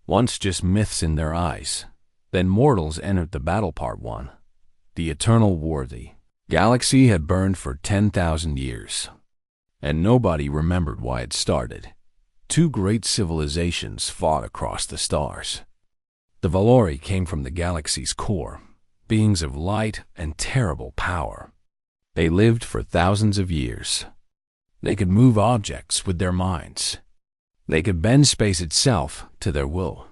Once just myths in their eyes. Then mortals entered the battle. Part 1. The Eternal War. The galaxy had burned for 10,000 years, and nobody remembered why it started. Two great civilizations fought across the stars. The Valori came from the galaxy's core, beings of light and terrible power. They lived for thousands of years. They could move objects with their minds. They could bend space itself to their will.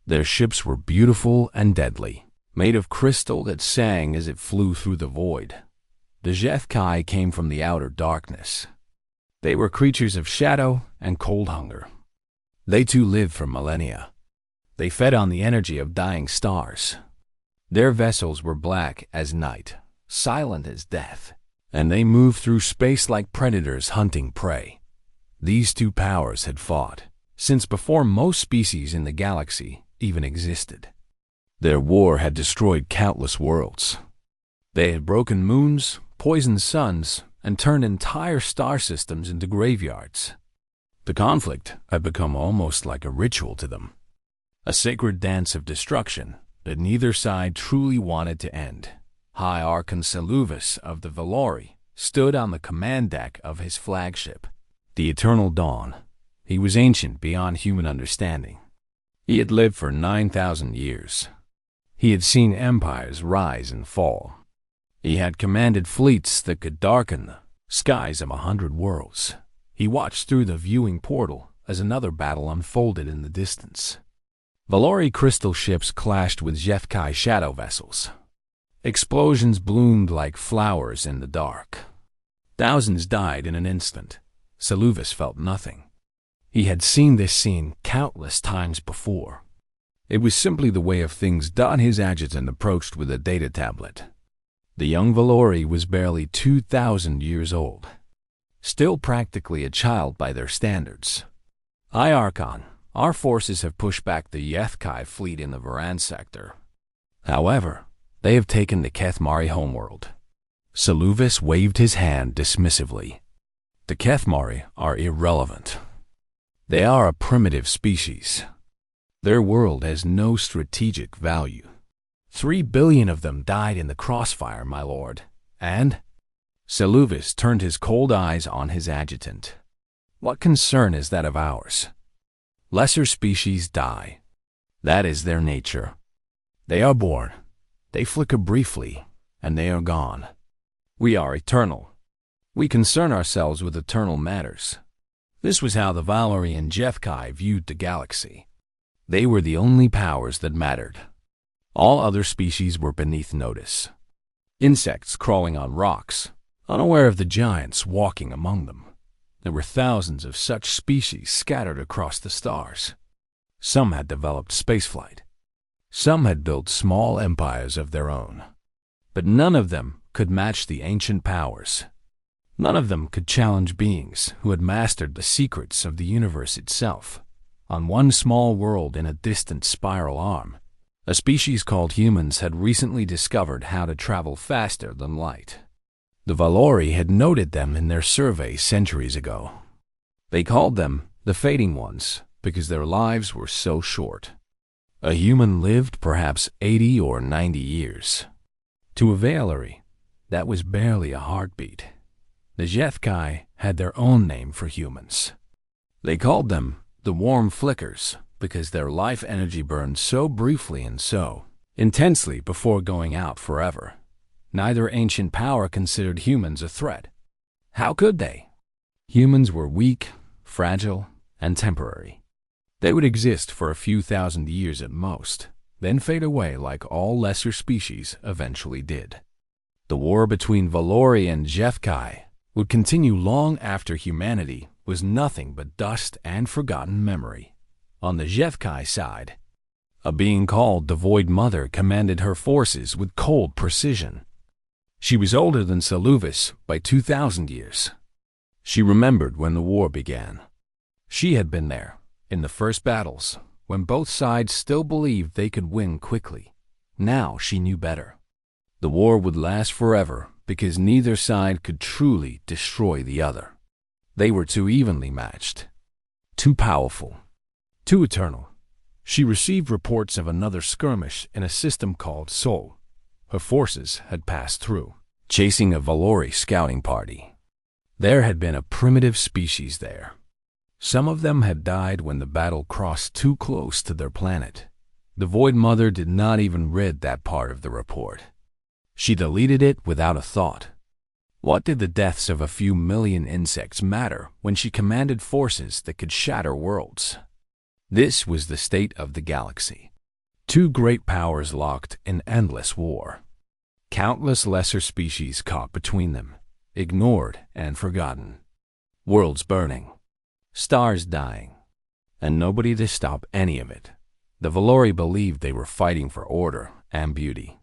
Their ships were beautiful and deadly, made of crystal that sang as it flew through the void. The HFY came from the outer darkness. They were creatures of shadow and cold hunger. They too lived for millennia. They fed on the energy of dying stars. Their vessels were black as night, silent as death, and they moved through space like predators hunting prey. These two powers had fought since before most species in the galaxy even existed. Their war had destroyed countless worlds. They had broken moons, poisoned suns, and turned entire star systems into graveyards. The conflict had become almost like a ritual to them, a sacred dance of destruction that neither side truly wanted to end. High Archon Seluvis of the Valori stood on the command deck of his flagship, the Eternal Dawn. He was ancient beyond human understanding. He had lived for 9,000 years. He had seen empires rise and fall. He had commanded fleets that could darken the skies of 100 worlds. He watched through the viewing portal as another battle unfolded in the distance. Valori crystal ships clashed with HFY shadow vessels. Explosions bloomed like flowers in the dark. Thousands died in an instant. Seluvis felt nothing. He had seen this scene countless times before. It was simply the way of things. His adjutant approached with a data tablet. The young Valori was barely 2,000 years old, still practically a child by their standards. Archon, our forces have pushed back the HFY fleet in the Varan sector. However, they have taken the Kethmari homeworld. Seluvis waved his hand dismissively. The Kethmari are irrelevant. They are a primitive species. Their world has no strategic value. 3 billion of them died in the crossfire, my lord. And? Seluvis turned his cold eyes on his adjutant. What concern is that of ours? Lesser species die. That is their nature. They are born. They flicker briefly, and they are gone. We are eternal. We concern ourselves with eternal matters. This was how the Valori and HFY viewed the galaxy. They were the only powers that mattered. All other species were beneath notice. Insects crawling on rocks, unaware of the giants walking among them. There were thousands of such species scattered across the stars. Some had developed spaceflight. Some had built small empires of their own. But none of them could match the ancient powers. None of them could challenge beings who had mastered the secrets of the universe itself. On one small world in a distant spiral arm, a species called humans had recently discovered how to travel faster than light. The Valori had noted them in their survey centuries ago. They called them the Fading Ones because their lives were so short. A human lived perhaps 80 or 90 years. To a Valori, that was barely a heartbeat. The HFY had their own name for humans. They called them the Warm Flickers because their life energy burned so briefly and so intensely before going out forever. Neither ancient power considered humans a threat. How could they? Humans were weak, fragile, and temporary. They would exist for a few thousand years at most, then fade away like all lesser species eventually did. The war between Valori and HFY would continue long after humanity was nothing but dust and forgotten memory. On the HFY side, a being called the Void Mother commanded her forces with cold precision. She was older than Seluvis by 2,000 years. She remembered when the war began. She had been there, in the first battles, when both sides still believed they could win quickly. Now she knew better. The war would last forever because neither side could truly destroy the other. They were too evenly matched, too powerful, too eternal. She received reports of another skirmish in a system called Sol. Her forces had passed through, chasing a Valori scouting party. There had been a primitive species there. Some of them had died when the battle crossed too close to their planet. The Void Mother did not even read that part of the report. She deleted it without a thought. What did the deaths of a few million insects matter when she commanded forces that could shatter worlds? This was the state of the galaxy. Two great powers locked in endless war. Countless lesser species caught between them, ignored and forgotten. Worlds burning, stars dying, and nobody to stop any of it. The Valori believed they were fighting for order and beauty.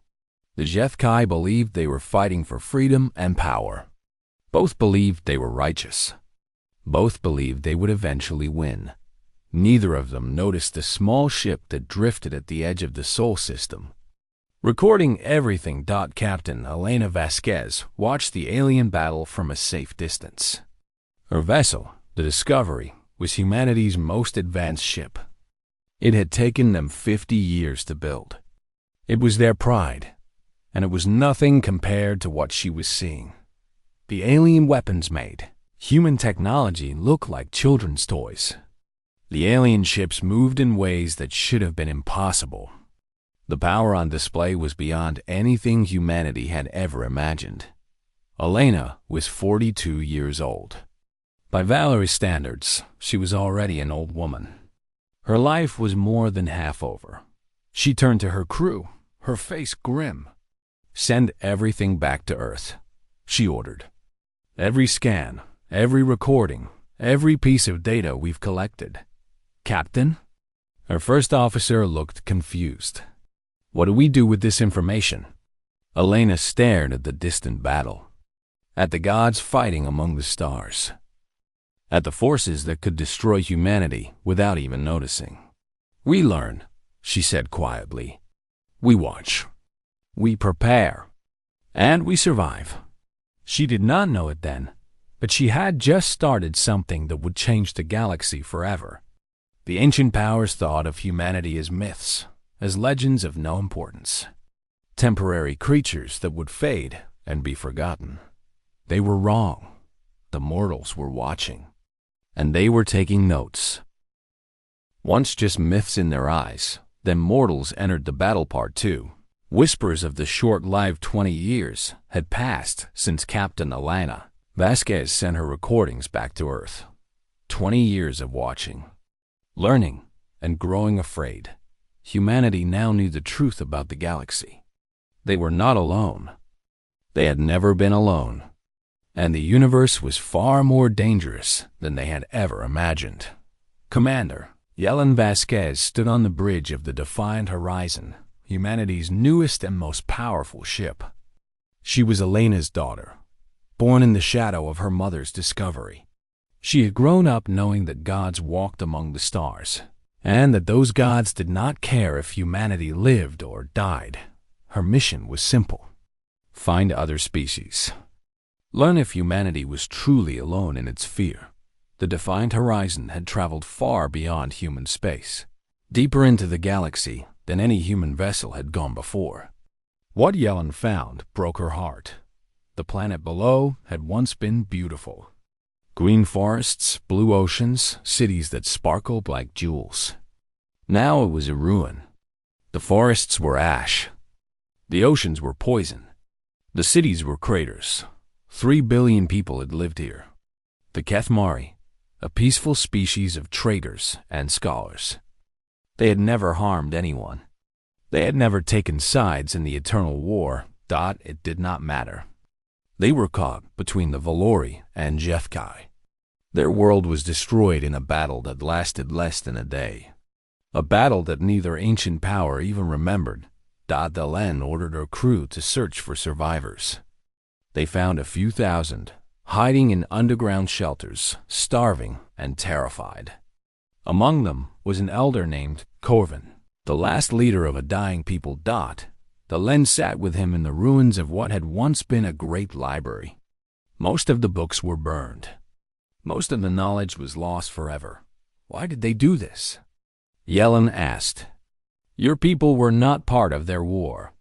The HFY believed they were fighting for freedom and power. Both believed they were righteous. Both believed they would eventually win. Neither of them noticed the small ship that drifted at the edge of the Sol system. Recording everything, Captain Elena Vasquez watched the alien battle from a safe distance. Her vessel, the Discovery, was humanity's most advanced ship. It had taken them 50 years to build. It was their pride, and it was nothing compared to what she was seeing. The alien weapons made human technology look like children's toys. The alien ships moved in ways that should have been impossible. The power on display was beyond anything humanity had ever imagined. Elena was 42 years old. By Valerie's standards, she was already an old woman. Her life was more than half over. She turned to her crew, her face grim. "Send everything back to Earth," she ordered. "Every scan, every recording, every piece of data we've collected." "Captain?" Her first officer looked confused. "What do we do with this information?" Elena stared at the distant battle, at the gods fighting among the stars, at the forces that could destroy humanity without even noticing. "We learn," she said quietly. "We watch. We prepare. And we survive." She did not know it then, but she had just started something that would change the galaxy forever. The ancient powers thought of humanity as myths, as legends of no importance, temporary creatures that would fade and be forgotten. They were wrong. The mortals were watching, and they were taking notes. Once just myths in their eyes, then mortals entered the battle part too. Whispers of the short-lived 20 years had passed since Captain Elena Vasquez sent her recordings back to Earth. 20 years of watching, learning, and growing afraid. Humanity now knew the truth about the galaxy. They were not alone. They had never been alone. And the universe was far more dangerous than they had ever imagined. Commander Yellen Vasquez stood on the bridge of the Defiant Horizon, humanity's newest and most powerful ship. She was Elena's daughter, born in the shadow of her mother's discovery. She had grown up knowing that gods walked among the stars, and that those gods did not care if humanity lived or died. Her mission was simple: find other species. Learn if humanity was truly alone in its fear. The Defiant Horizon had traveled far beyond human space, deeper into the galaxy than any human vessel had gone before. What Yellen found broke her heart. The planet below had once been beautiful. Green forests, blue oceans, cities that sparkled like jewels. Now it was a ruin. The forests were ash. The oceans were poison. The cities were craters. 3 billion people had lived here. The Kethmari, a peaceful species of traders and scholars. They had never harmed anyone. They had never taken sides in the eternal war. It did not matter. They were caught between the Valori and HFY. Their world was destroyed in a battle that lasted less than a day. A battle that neither ancient power even remembered. Delen ordered her crew to search for survivors. They found a few thousand, hiding in underground shelters, starving and terrified. Among them was an elder named Corvin, the last leader of a dying people. Delen sat with him in the ruins of what had once been a great library. Most of the books were burned. Most of the knowledge was lost forever. Why did they do this? Yellen asked. Your people were not part of their war.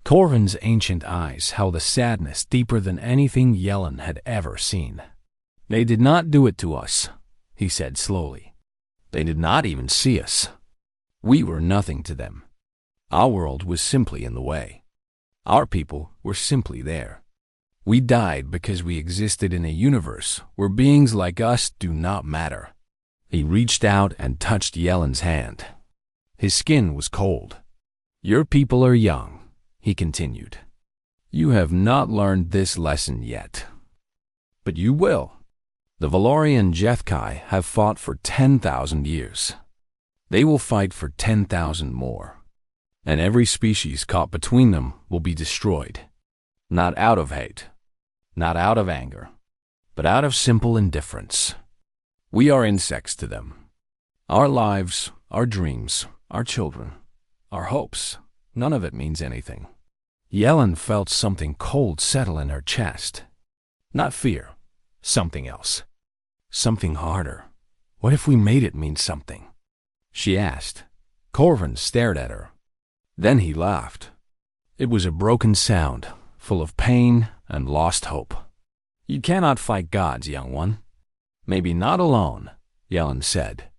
Corvin's ancient eyes held a sadness deeper than anything Yellen had ever seen. They did not do it to us, he said slowly. They did not even see us. We were nothing to them. Our world was simply in the way. Our people were simply there. We died because we existed in a universe where beings like us do not matter. He reached out and touched Yellen's hand. His skin was cold. Your people are young, he continued. You have not learned this lesson yet. But you will. The Valorian Jethkai have fought for 10,000 years. They will fight for 10,000 more. And every species caught between them will be destroyed. Not out of hate, not out of anger, but out of simple indifference. We are insects to them. Our lives, our dreams, our children, our hopes, none of it means anything. Yellen felt something cold settle in her chest. Not fear, something else. Something harder. What if we made it mean something? She asked. Corvin stared at her. Then he laughed. It was a broken sound, full of pain and lost hope. You cannot fight gods, young one. Maybe not alone, Yellen said.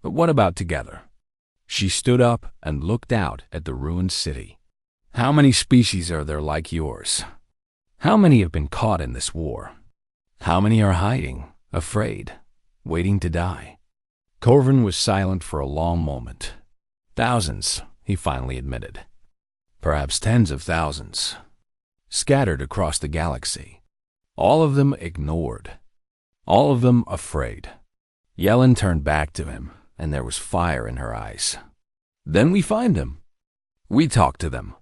But what about together? She stood up and looked out at the ruined city. How many species are there like yours? How many have been caught in this war? How many are hiding, afraid, waiting to die? Corvin was silent for a long moment. Thousands, he finally admitted. Perhaps tens of thousands. Scattered across the galaxy. All of them ignored. All of them afraid. Yellen turned back to him, and there was fire in her eyes. Then we find them. We talk to them.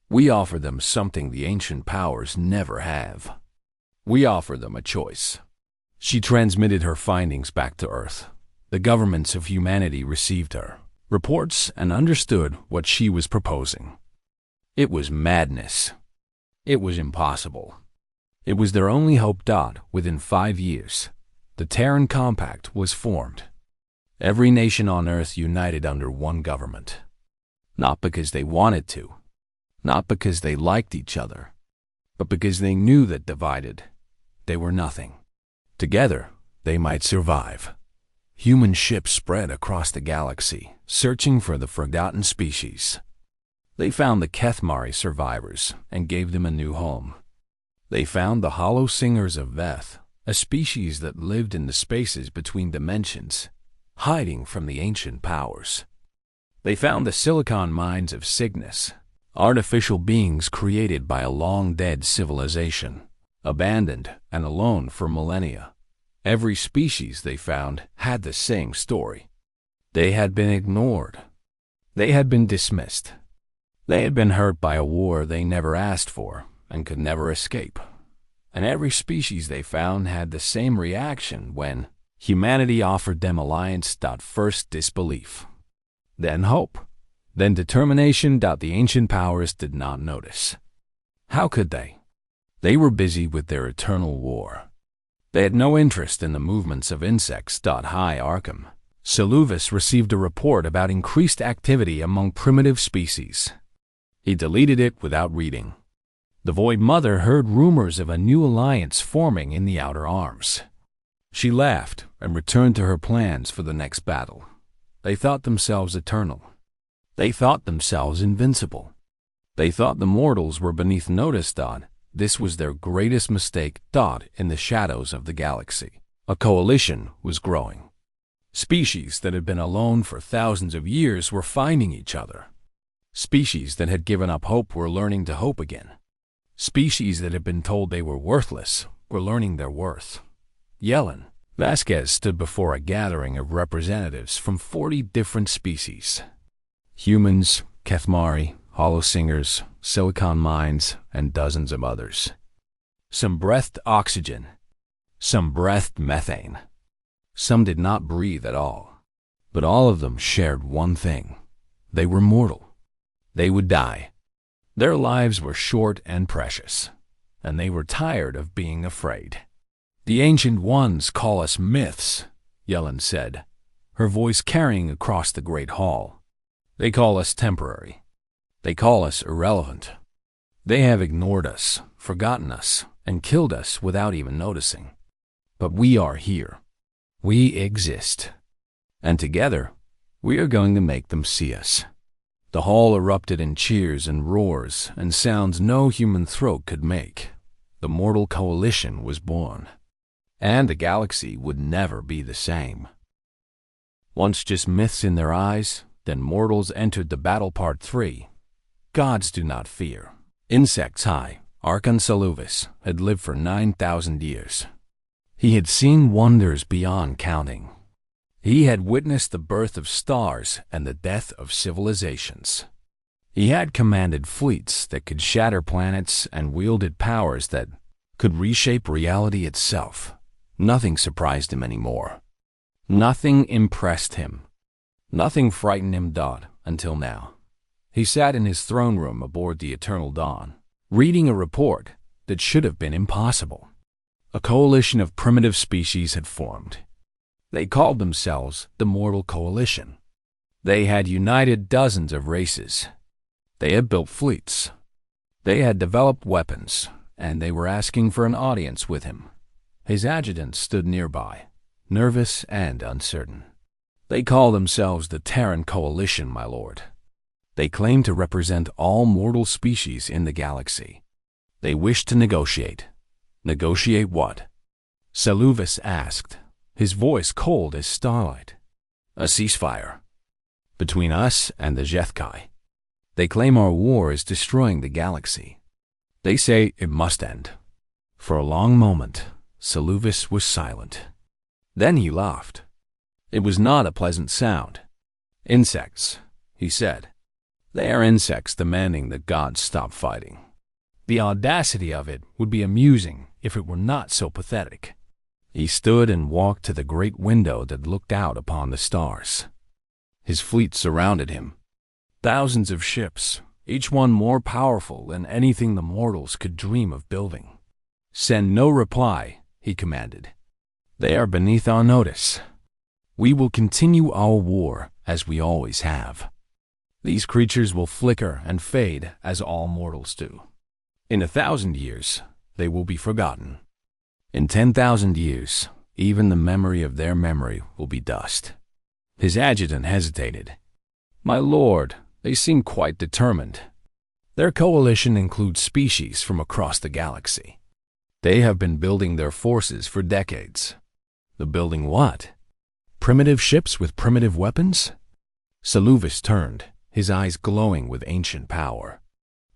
We offer them something the ancient powers never have. We offer them a choice. She transmitted her findings back to Earth. The governments of humanity received her reports and understood what she was proposing. It was madness. It was impossible. It was their only hope. Within 5 years, the Terran Compact was formed. Every nation on Earth united under one government. Not because they wanted to, not because they liked each other, but because they knew that divided, they were nothing. Together, they might survive. Human ships spread across the galaxy, searching for the forgotten species. They found the Kethmari survivors and gave them a new home. They found the hollow singers of Veth, a species that lived in the spaces between dimensions, hiding from the ancient powers. They found the silicon mines of Cygnus, artificial beings created by a long-dead civilization, abandoned and alone for millennia. Every species they found had the same story. They had been ignored. They had been dismissed. They had been hurt by a war they never asked for and could never escape. And every species they found had the same reaction when humanity offered them alliance. First disbelief, then hope, then determination. The ancient powers did not notice. How could they? They were busy with their eternal war. They had no interest in the movements of insects. High Arkham. Seluvis received a report about increased activity among primitive species. He deleted it without reading. The Void Mother heard rumors of a new alliance forming in the Outer Arms. She laughed and returned to her plans for the next battle. They thought themselves eternal. They thought themselves invincible. They thought the mortals were beneath notice. This was their greatest mistake. In the shadows of the galaxy, a coalition was growing. Species that had been alone for thousands of years were finding each other. Species that had given up hope were learning to hope again. Species that had been told they were worthless were learning their worth. Yellen Vasquez stood before a gathering of representatives from 40 different species. Humans, Kethmari, hollow singers, silicon mines, and dozens of others. Some breathed oxygen. Some breathed methane. Some did not breathe at all. But all of them shared one thing. They were mortal. They would die. Their lives were short and precious, and they were tired of being afraid. The Ancient Ones call us myths, Yellen said. her voice carrying across the great hall. "They call us temporary. They call us irrelevant. They have ignored us, forgotten us, and killed us without even noticing. But we are here. We exist. And together, we are going to make them see us." The hall erupted in cheers and roars and sounds no human throat could make. The mortal coalition was born. And the galaxy would never be the same. Once just myths in their eyes, then mortals entered the battle. Part 3. Gods do not fear. Insects high, Archon Saluvis had lived for 9,000 years. He had seen wonders beyond counting. He had witnessed the birth of stars and the death of civilizations. He had commanded fleets that could shatter planets and wielded powers that could reshape reality itself. Nothing surprised him anymore. Nothing impressed him. Nothing frightened him. Until now. He sat in his throne room aboard the Eternal Dawn, reading a report that should have been impossible. A coalition of primitive species had formed. They called themselves the Mortal Coalition. They had united dozens of races. They had built fleets. They had developed weapons, and they were asking for an audience with him. His adjutant stood nearby, nervous and uncertain. "They call themselves the Terran Coalition, my lord. They claim to represent all mortal species in the galaxy. They wish to negotiate." "Negotiate what?" Saluvis asked, his voice cold as starlight. "A ceasefire. Between us and the HFY. They claim our war is destroying the galaxy. They say it must end." For a long moment, Saluvis was silent. Then he laughed. It was not a pleasant sound. "Insects," he said. "They are insects demanding that gods stop fighting. The audacity of it would be amusing if it were not so pathetic." He stood and walked to the great window that looked out upon the stars. His fleet surrounded him. Thousands of ships, each one more powerful than anything the mortals could dream of building. "Send no reply," he commanded. "They are beneath our notice. We will continue our war as we always have. These creatures will flicker and fade as all mortals do. In 1,000 years, they will be forgotten. In 10,000 years, even the memory of their memory will be dust." His adjutant hesitated. "My lord, they seem quite determined. Their coalition includes species from across the galaxy. They have been building their forces for decades." "The building what? Primitive ships with primitive weapons?" Saluvis turned, his eyes glowing with ancient power.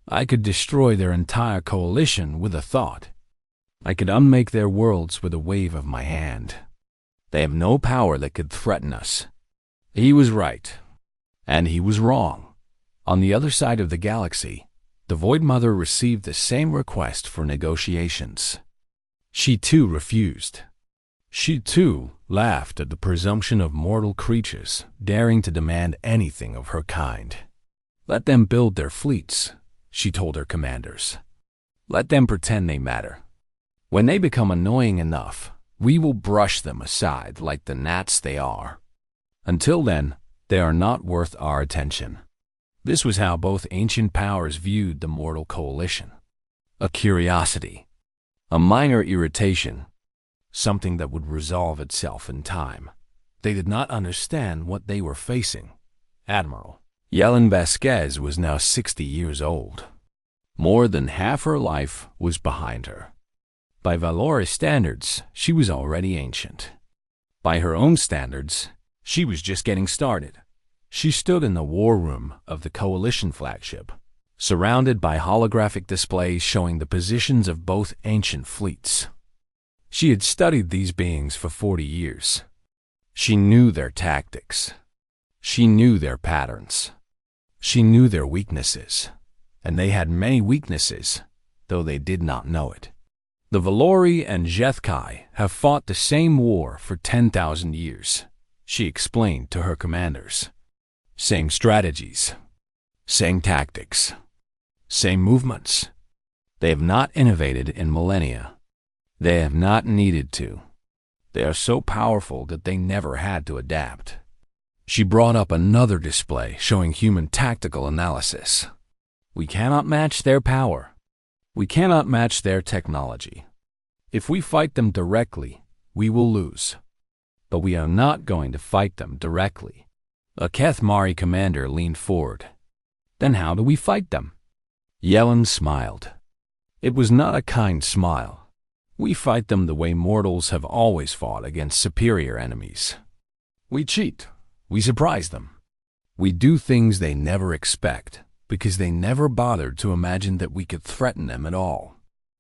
"I could destroy their entire coalition with a thought. I could unmake their worlds with a wave of my hand. They have no power that could threaten us." He was right, and he was wrong. On the other side of the galaxy, the Void Mother received the same request for negotiations. She too refused. She too laughed at the presumption of mortal creatures daring to demand anything of her kind. "Let them build their fleets," she told her commanders. "Let them pretend they matter. When they become annoying enough, we will brush them aside like the gnats they are. Until then, they are not worth our attention." This was how both ancient powers viewed the Mortal Coalition. A curiosity, a minor irritation, something that would resolve itself in time. They did not understand what they were facing. Admiral Yelena Vasquez was now 60 years old. More than half her life was behind her. By Valor's standards, she was already ancient. By her own standards, she was just getting started. She stood in the war room of the Coalition flagship, surrounded by holographic displays showing the positions of both ancient fleets. She had studied these beings for 40 years. She knew their tactics. She knew their patterns. She knew their weaknesses. And they had many weaknesses, though they did not know it. The Valori and HFY have fought the same war for 10,000 years, she explained to her commanders. Same strategies, same tactics, same movements. They have not innovated in millennia. They have not needed to. They are so powerful that they never had to adapt. She brought up another display showing human tactical analysis. We cannot match their power. We cannot match their technology. If we fight them directly, we will lose. But we are not going to fight them directly. A Kethmari commander leaned forward. Then how do we fight them? Yellen smiled. It was not a kind smile. We fight them the way mortals have always fought against superior enemies. We cheat. We surprise them. We do things they never expect, because they never bothered to imagine that we could threaten them at all.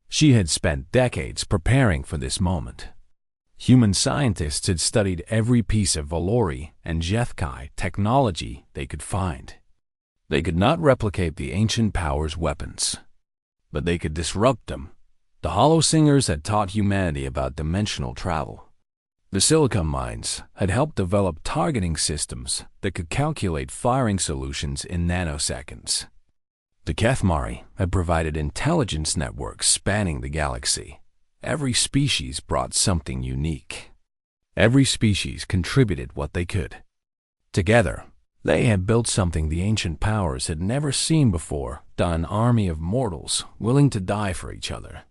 She had spent decades preparing for this moment. Human scientists had studied every piece of Valori and HFY technology they could find. They could not replicate the ancient powers' weapons, but they could disrupt them. The Hollow Singers had taught humanity about dimensional travel. The silicon mines had helped develop targeting systems that could calculate firing solutions in nanoseconds. The Kethmari had provided intelligence networks spanning the galaxy. Every species brought something unique. Every species contributed what they could. Together, they had built something the ancient powers had never seen before, an army of mortals willing to die for each other.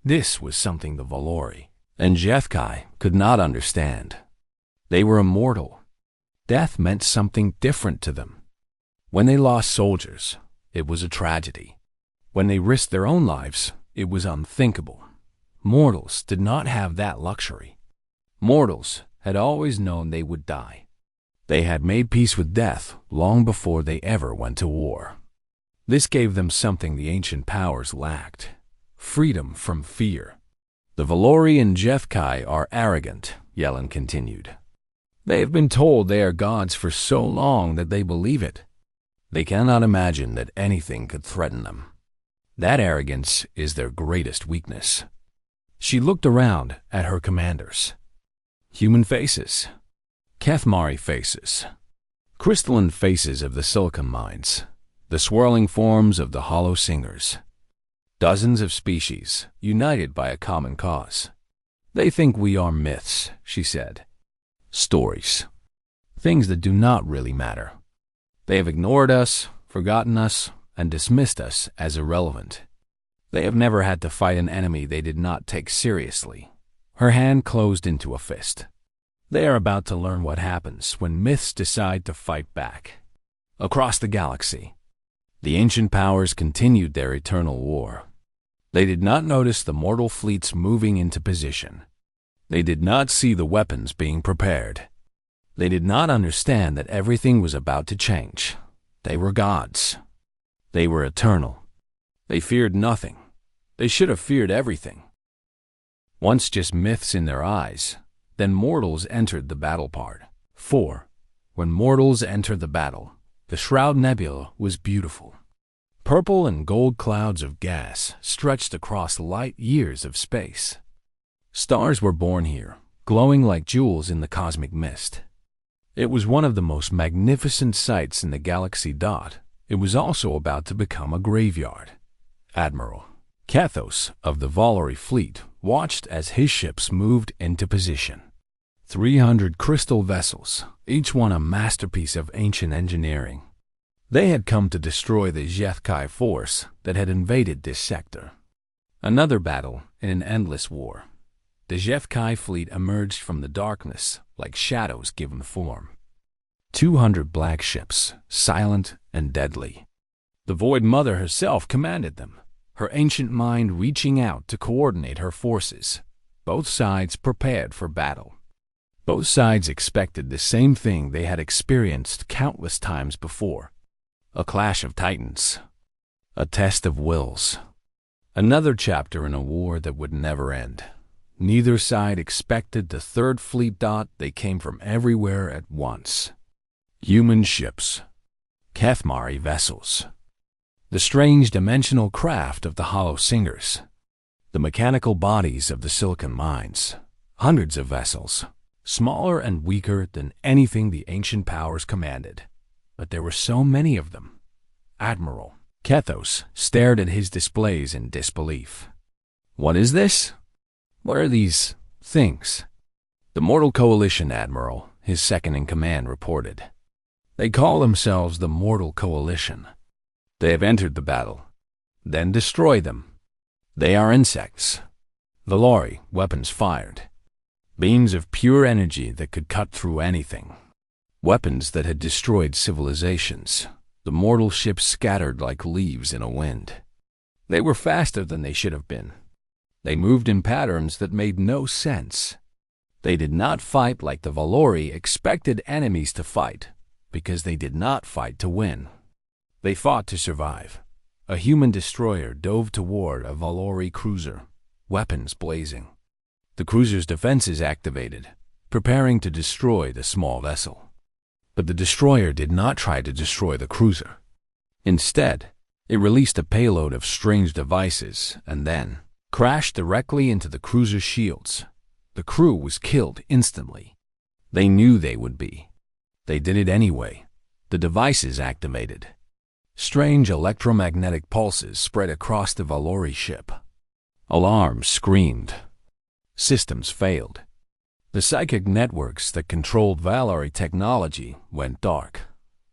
This was something the Valori and HFY could not understand. They were immortal. Death meant something different to them. When they lost soldiers, it was a tragedy. When they risked their own lives, it was unthinkable. Mortals did not have that luxury. Mortals had always known they would die. They had made peace with death long before they ever went to war. This gave them something the ancient powers lacked: freedom from fear. The Valori and HFY are arrogant, Yellen continued. They have been told they are gods for so long that they believe it. They cannot imagine that anything could threaten them. That arrogance is their greatest weakness. She looked around at her commanders. Human faces. Kethmari faces. Crystalline faces of the silicon mines. The swirling forms of the Hollow Singers. Dozens of species, united by a common cause. They think we are myths, she said. Stories. Things that do not really matter. They have ignored us, forgotten us, and dismissed us as irrelevant. They have never had to fight an enemy they did not take seriously. Her hand closed into a fist. They are about to learn what happens when myths decide to fight back. Across the galaxy, the ancient powers continued their eternal war. They did not notice the mortal fleets moving into position. They did not see the weapons being prepared. They did not understand that everything was about to change. They were gods. They were eternal. They feared nothing. They should have feared everything. Once just myths in their eyes, then mortals entered the battle part. 4. When mortals entered the battle, the Shroud Nebula was beautiful. Purple and gold clouds of gas stretched across light years of space. Stars were born here, glowing like jewels in the cosmic mist. It was one of the most magnificent sights in the galaxy. It was also about to become a graveyard. Admiral Kathos of the Valori fleet watched as his ships moved into position. 300 crystal vessels, each one a masterpiece of ancient engineering. They had come to destroy the HFY force that had invaded this sector. Another battle in an endless war. The HFY fleet emerged from the darkness like shadows given form. 200 black ships, silent and deadly. The Void Mother herself commanded them, her ancient mind reaching out to coordinate her forces. Both sides prepared for battle. Both sides expected the same thing they had experienced countless times before. A clash of titans. A test of wills. Another chapter in a war that would never end. Neither side expected the Third Fleet. They came from everywhere at once. Human ships. Kethmari vessels. The strange dimensional craft of the Hollow Singers. The mechanical bodies of the silicon mines. Hundreds of vessels. Smaller and weaker than anything the ancient powers commanded. But there were so many of them. Admiral Kathos stared at his displays in disbelief. What is this? What are these things? The Mortal Coalition Admiral, his second-in-command, reported. They call themselves the Mortal Coalition. They have entered the battle, then destroy them. They are insects. Valori, weapons fired. Beams of pure energy that could cut through anything. Weapons that had destroyed civilizations. The mortal ships scattered like leaves in a wind. They were faster than they should have been. They moved in patterns that made no sense. They did not fight like the Valori expected enemies to fight, because they did not fight to win. They fought to survive. A human destroyer dove toward a Valori cruiser, weapons blazing. The cruiser's defenses activated, preparing to destroy the small vessel. But the destroyer did not try to destroy the cruiser. Instead, it released a payload of strange devices and then crashed directly into the cruiser's shields. The crew was killed instantly. They knew they would be. They did it anyway. The devices activated. Strange electromagnetic pulses spread across the Valori ship. Alarms screamed. Systems failed. The psychic networks that controlled Valori technology went dark.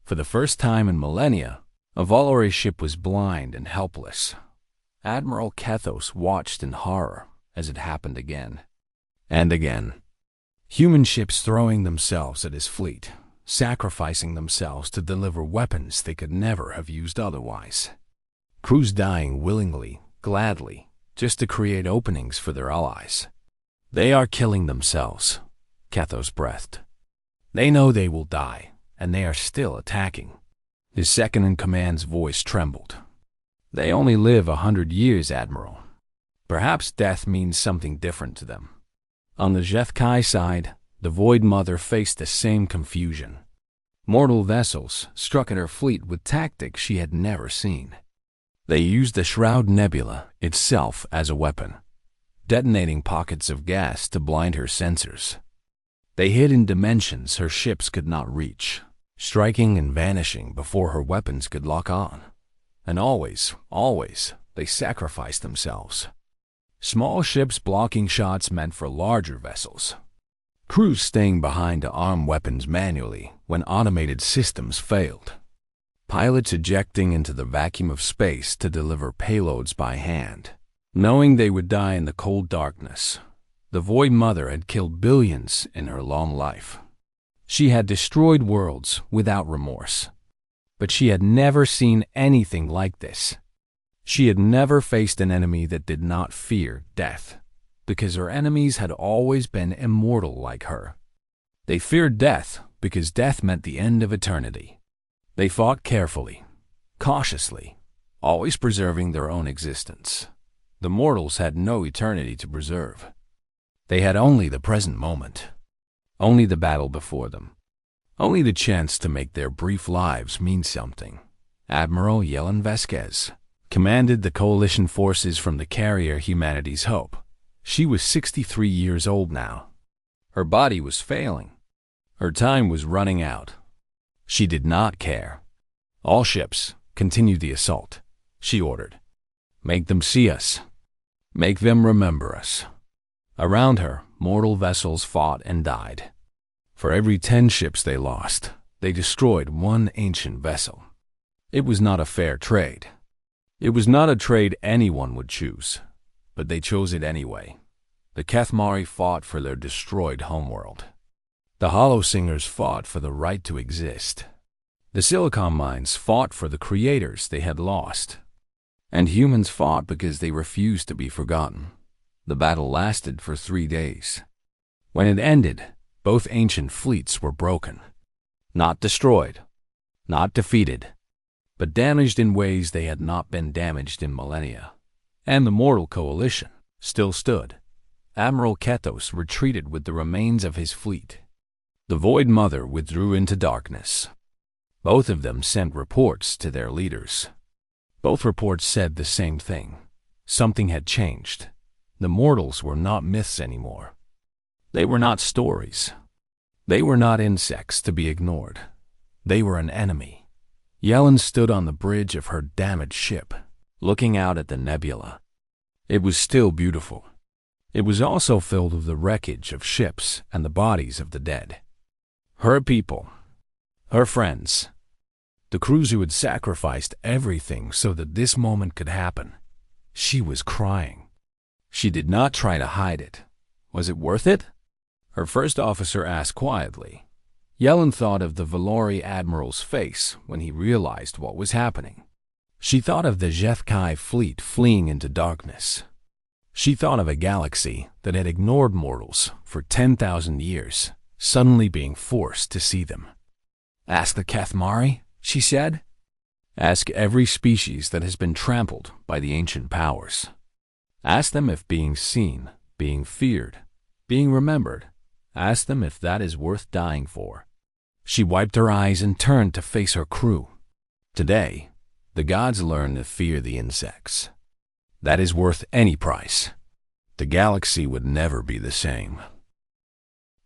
For the first time in millennia, a Valori ship was blind and helpless. Admiral Kethos watched in horror as it happened again and again. Human ships throwing themselves at his fleet, sacrificing themselves to deliver weapons they could never have used otherwise. Crews dying willingly, gladly, just to create openings for their allies. They are killing themselves, Kethos breathed. They know they will die, and they are still attacking. His second-in-command's voice trembled. They only live 100 years, Admiral. Perhaps death means something different to them. On the HFY side, the Void Mother faced the same confusion. Mortal vessels struck at her fleet with tactics she had never seen. They used the Shroud Nebula itself as a weapon, detonating pockets of gas to blind her sensors. They hid in dimensions her ships could not reach, striking and vanishing before her weapons could lock on. And always, they sacrificed themselves. Small ships blocking shots meant for larger vessels. Crews staying behind to arm weapons manually when automated systems failed. Pilots ejecting into the vacuum of space to deliver payloads by hand, knowing they would die in the cold darkness. The Void Mother had killed billions in her long life. She had destroyed worlds without remorse. But she had never seen anything like this. She had never faced an enemy that did not fear death, because her enemies had always been immortal like her. They feared death because death meant the end of eternity. They fought carefully, cautiously, always preserving their own existence. The mortals had no eternity to preserve. They had only the present moment, only the battle before them, only the chance to make their brief lives mean something. Admiral Yelen Vasquez commanded the coalition forces from the carrier Humanity's Hope. She was 63 years old now. Her body was failing. Her time was running out. She did not care. All ships, continue the assault, she ordered. Make them see us. Make them remember us. Around her, mortal vessels fought and died. For every 10 ships they lost, they destroyed one ancient vessel. It was not a fair trade. It was not a trade anyone would choose, but they chose it anyway. The Kethmari fought for their destroyed homeworld. The Hollow Singers fought for the right to exist. The Silicon Mines fought for the creators they had lost. And humans fought because they refused to be forgotten. The battle lasted for 3 days. When it ended, both ancient fleets were broken. Not destroyed, not defeated, but damaged in ways they had not been damaged in millennia. And the Mortal Coalition still stood. Admiral Kethos retreated with the remains of his fleet. The Void Mother withdrew into darkness. Both of them sent reports to their leaders. Both reports said the same thing. Something had changed. The mortals were not myths anymore. They were not stories. They were not insects to be ignored. They were an enemy. Yelen stood on the bridge of her damaged ship, looking out at the nebula. It was still beautiful. It was also filled with the wreckage of ships and the bodies of the dead. Her people, Her friends. The crews who had sacrificed everything so that this moment could happen. She was crying. She did not try to hide it. Was it worth it? Her first officer asked quietly. Yellen thought of the Valori admiral's face when he realized what was happening. She thought of the HFY fleet fleeing into darkness. She thought of a galaxy that had ignored mortals for 10,000 years, suddenly being forced to see them. Ask the Kathmari, she said. Ask every species that has been trampled by the ancient powers. Ask them if being seen, being feared, being remembered, ask them if that is worth dying for. She wiped her eyes and turned to face her crew. Today, the gods learn to fear the insects. That is worth any price. The galaxy would never be the same.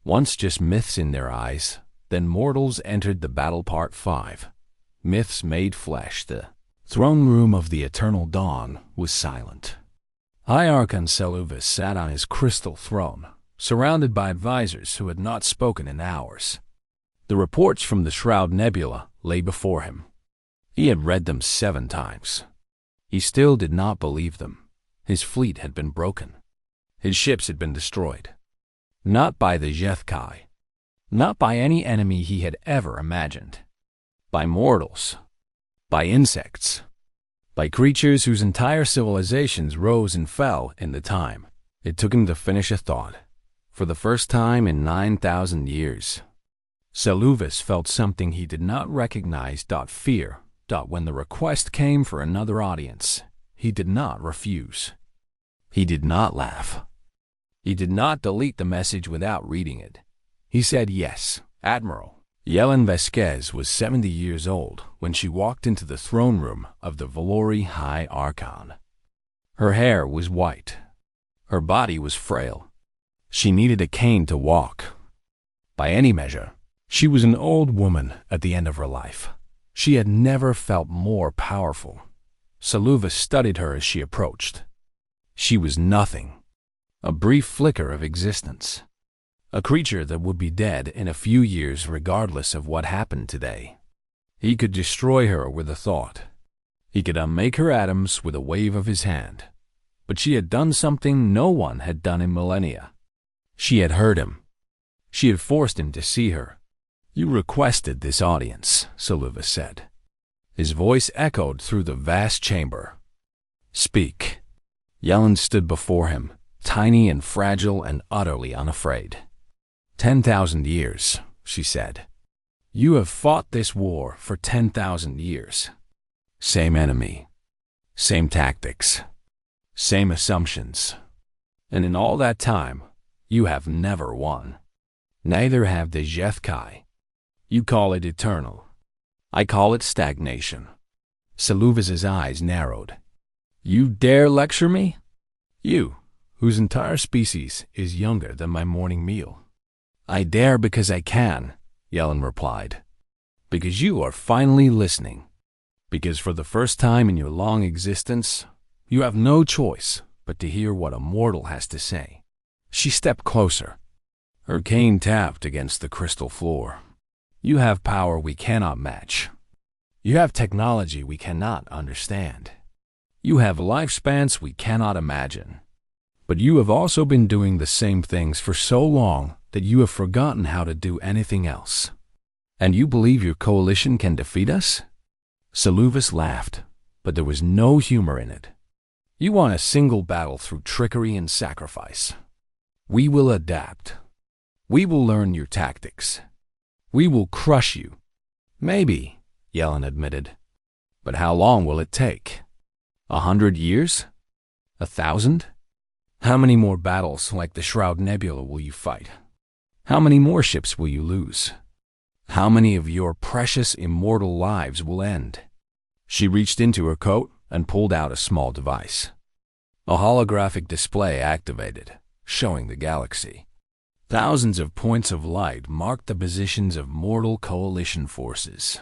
Once just myths in their eyes, then mortals entered the battle part 5. Myths made flesh. The throne room of the eternal dawn was silent. High Archon Seluvis sat on his crystal throne, surrounded by advisors who had not spoken in hours. The reports from the Shroud Nebula lay before him. He had read them 7 times. He still did not believe them. His fleet had been broken. His ships had been destroyed. Not by the HFY. Not by any enemy he had ever imagined. By mortals. By insects. By creatures whose entire civilizations rose and fell in the time it took him to finish a thought. For the first time in 9,000 years, Seluvis felt something he did not recognize. Fear. When the request came for another audience, he did not refuse. He did not laugh. He did not delete the message without reading it. He said yes, Admiral. Yellen Vasquez was 70 years old when she walked into the throne room of the Valori High Archon. Her hair was white. Her body was frail. She needed a cane to walk. By any measure, she was an old woman at the end of her life. She had never felt more powerful. Seluvis studied her as she approached. She was nothing. A brief flicker of existence. A creature that would be dead in a few years regardless of what happened today. He could destroy her with a thought. He could unmake her atoms with a wave of his hand. But she had done something no one had done in millennia. She had heard him. She had forced him to see her. You requested this audience, Seluvis said. His voice echoed through the vast chamber. Speak. Yellen stood before him, tiny and fragile and utterly unafraid. 10,000 years, she said. You have fought this war for 10,000 years. Same enemy. Same tactics. Same assumptions. And in all that time, you have never won. Neither have the HFY. You call it eternal. I call it stagnation. Seluvis's eyes narrowed. You dare lecture me? You, whose entire species is younger than my morning meal. I dare because I can, Yellen replied. Because you are finally listening. Because for the first time in your long existence, you have no choice but to hear what a mortal has to say. She stepped closer. Her cane tapped against the crystal floor. You have power we cannot match. You have technology we cannot understand. You have lifespans we cannot imagine. But you have also been doing the same things for so long that you have forgotten how to do anything else. And you believe your coalition can defeat us? Seluvis laughed, but there was no humor in it. You won a single battle through trickery and sacrifice. We will adapt. We will learn your tactics. We will crush you. Maybe, Yellen admitted. But how long will it take? 100 years? 1,000? How many more battles like the Shroud Nebula will you fight? How many more ships will you lose? How many of your precious immortal lives will end? She reached into her coat and pulled out a small device. A holographic display activated, showing the galaxy. Thousands of points of light marked the positions of mortal coalition forces.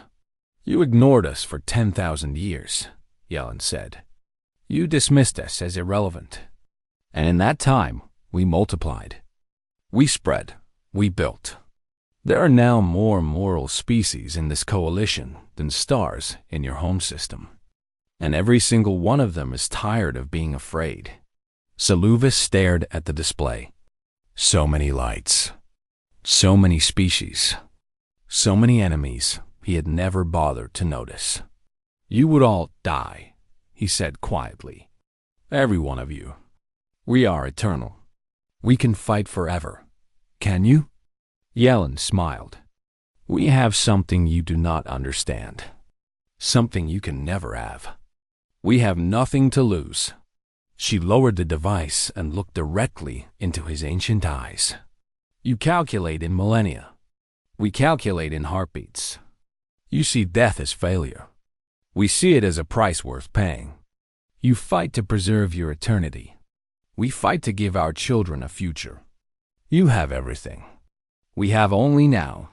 You ignored us for 10,000 years, Yellen said. You dismissed us as irrelevant. And in that time, we multiplied. We spread. We built. There are now more mortal species in this coalition than stars in your home system. And every single one of them is tired of being afraid. Saluvis stared at the display. So many lights. So many species. So many enemies he had never bothered to notice. You would all die, he said quietly. Every one of you. We are eternal. We can fight forever. Can you? Yellen smiled. We have something you do not understand. Something you can never have. We have nothing to lose. She lowered the device and looked directly into his ancient eyes. You calculate in millennia. We calculate in heartbeats. You see death as failure. We see it as a price worth paying. You fight to preserve your eternity. We fight to give our children a future. You have everything. We have only now.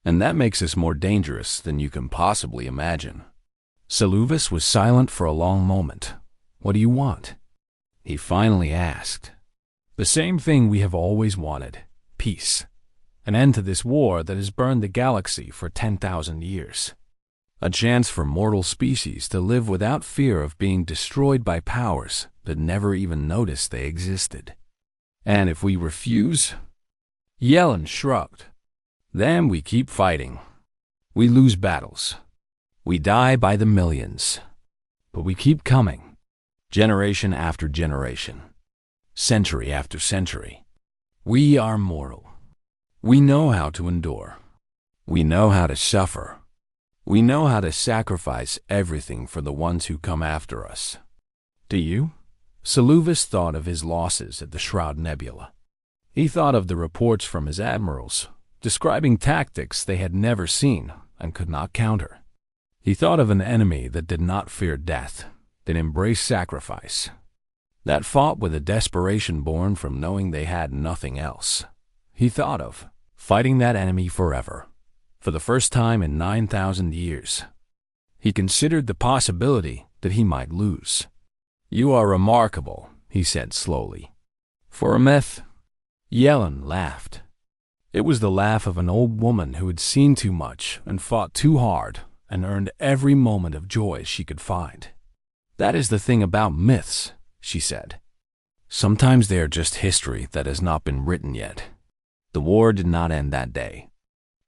And that makes us more dangerous than you can possibly imagine. Saluvis was silent for a long moment. What do you want? He finally asked. The same thing we have always wanted. Peace. An end to this war that has burned the galaxy for 10,000 years. A chance for mortal species to live without fear of being destroyed by powers that never even noticed they existed. And if we refuse? Yellen shrugged. Then we keep fighting. We lose battles. We die by the millions. But we keep coming. Generation after generation. Century after century. We are mortal. We know how to endure. We know how to suffer. We know how to sacrifice everything for the ones who come after us. Do you? Saluvis thought of his losses at the Shroud Nebula. He thought of the reports from his admirals, describing tactics they had never seen and could not counter. He thought of an enemy that did not fear death, that embraced sacrifice, that fought with a desperation born from knowing they had nothing else. He thought of fighting that enemy forever, for the first time in 9,000 years. He considered the possibility that he might lose. You are remarkable, he said slowly. For a myth. Yellen laughed. It was the laugh of an old woman who had seen too much and fought too hard and earned every moment of joy she could find. That is the thing about myths, she said. Sometimes they are just history that has not been written yet. The war did not end that day.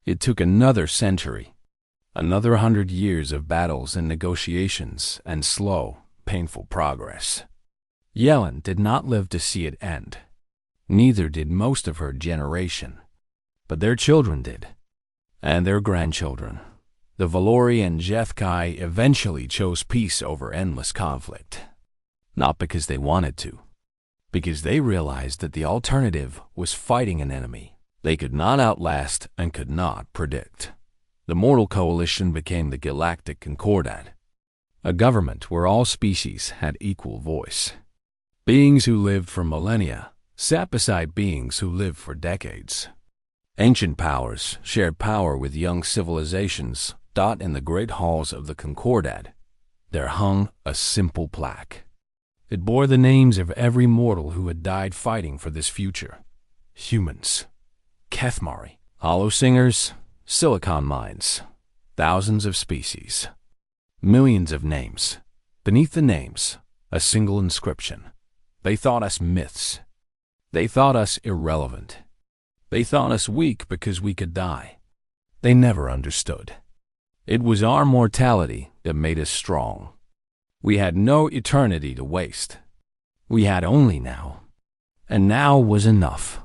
It took another century, another 100 years of battles and negotiations and slow, painful progress. Yellen did not live to see it end. Neither did most of her generation. But their children did, and their grandchildren. The Valori and Jethkai eventually chose peace over endless conflict. Not because they wanted to, because they realized that the alternative was fighting an enemy they could not outlast and could not predict. The mortal coalition became the Galactic Concordat, a government where all species had equal voice. Beings who lived for millennia sat beside beings who lived for decades. Ancient powers shared power with young civilizations. In the great halls of the Concordat, there hung a simple plaque. It bore the names of every mortal who had died fighting for this future. Humans, Kethmari, hollow singers, silicon mines, thousands of species, millions of names. Beneath the names, a single inscription. They thought us myths. They thought us irrelevant. They thought us weak because we could die. They never understood. It was our mortality that made us strong. We had no eternity to waste. We had only now. And now was enough.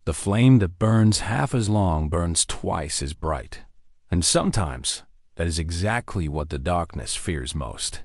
The flame that burns half as long burns twice as bright. And sometimes that is exactly what the darkness fears most.